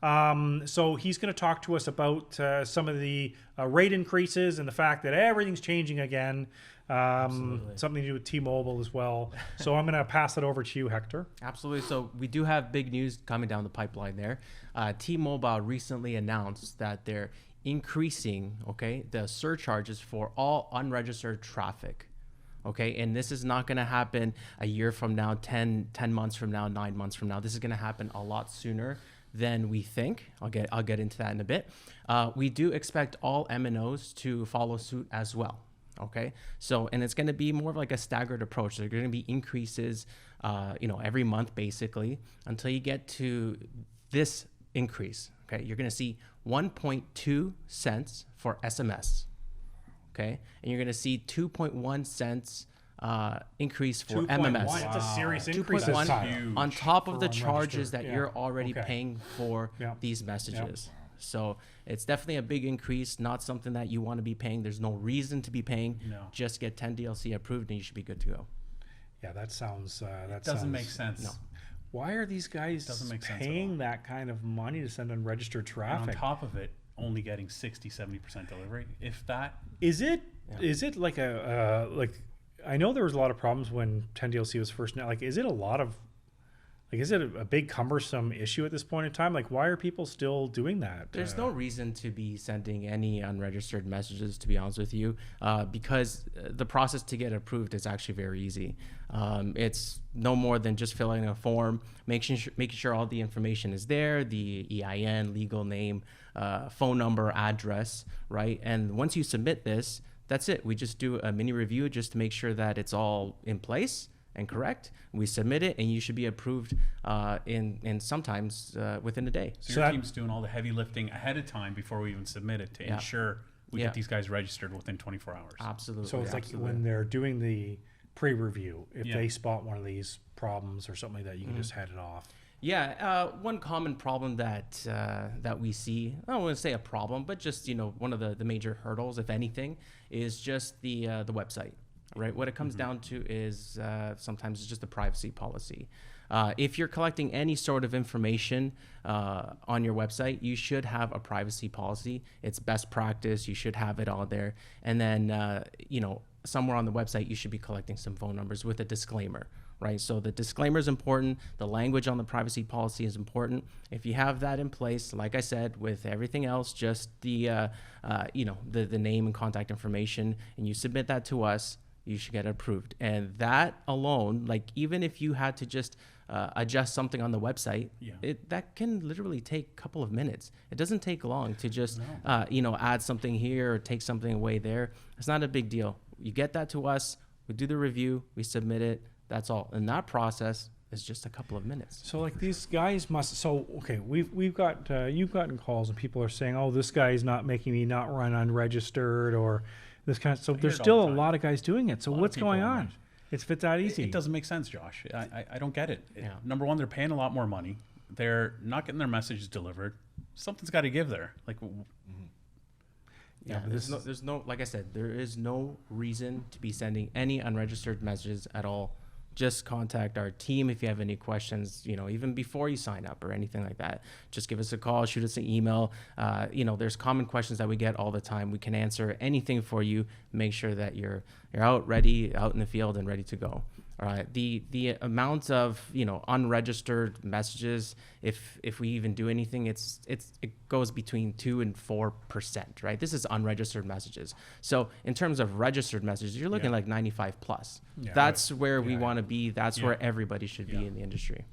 So he's going to talk to us about some of the rate increases and the fact that everything's changing again. Something to do with T-Mobile as well. So I'm going to pass it over to you, Hector. Absolutely. So we do have big news coming down the pipeline there. T-Mobile recently announced that they're increasing, the surcharges for all unregistered traffic. And this is not going to happen a year from now, 10 months from now, 9 months from now. This is going to happen a lot sooner than we think. I'll get into that in a bit. We do expect all MNOs to follow suit as well. So, and it's going to be more of like a staggered approach. There are going to be increases, every month basically, until you get to this increase. You're going to see 1.2 cents for SMS. And you're going to see 2.1 cents increase for MMS. Wow. That's a serious increase. 2.1 on top of the charges that you're already paying for these messages. So it's definitely a big increase, not something that you want to be paying. There's no reason to be paying. No. Just get 10 DLC approved and you should be good to go. Yeah, that sounds... doesn't make sense. No. Why are these guys paying that kind of money to send unregistered traffic? And on top of it, only getting 60-70% delivery, if that. Is it like I know there was a lot of problems when 10 DLC was first. Is it a big cumbersome issue at this point in time? Why are people still doing that? There's no reason to be sending any unregistered messages, to be honest with you, because the process to get approved is actually very easy. It's no more than just filling a form, making sure all the information is there, the EIN, legal name, phone number, address, right? And once you submit this, that's it. We just do a mini review just to make sure that it's all in place and correct. We submit it, and you should be approved in sometimes within a day. So your team's doing all the heavy lifting ahead of time before we even submit it to ensure we get these guys registered within 24 hours. Absolutely. So it's like when they're doing the pre-review, if they spot one of these problems or something like that, you can just head it off. Yeah, one common problem that we see, I don't want to say a problem, but just one of the major hurdles, if anything, is just the website. Right. What it comes down to is sometimes it's just a privacy policy. If you're collecting any sort of information on your website, you should have a privacy policy. It's best practice. You should have it all there. And then, somewhere on the website, you should be collecting some phone numbers with a disclaimer. Right. So the disclaimer is important. The language on the privacy policy is important. If you have that in place, like I said, with everything else, just the name and contact information, and you submit that to us, you should get it approved. And that alone, even if you had to just adjust something on the website, that can literally take a couple of minutes. It doesn't take long to just, add something here or take something away there. It's not a big deal. You get that to us, we do the review, we submit it, that's all. And that process is just a couple of minutes. So these guys must, we've got, you've gotten calls and people are saying, oh, this guy's not making me not run unregistered or this kind of, so there's still a lot of guys doing it. So what's going on? If it's that easy. It doesn't make sense, Josh. I don't get it. Number one, they're paying a lot more money. They're not getting their messages delivered. Something's got to give there. Yeah, but there's no, like I said, there is no reason to be sending any unregistered messages at all. Just contact our team if you have any questions, even before you sign up or anything like that. Just give us a call, shoot us an email. There's common questions that we get all the time. We can answer anything for you. Make sure that you're out ready, out in the field and ready to go. All right. The amount of unregistered messages, if we even do anything, it goes between 2% and 4%. Right. This is unregistered messages. So in terms of registered messages, you're looking like 95 plus. That's where we want to be. That's where everybody should be in the industry.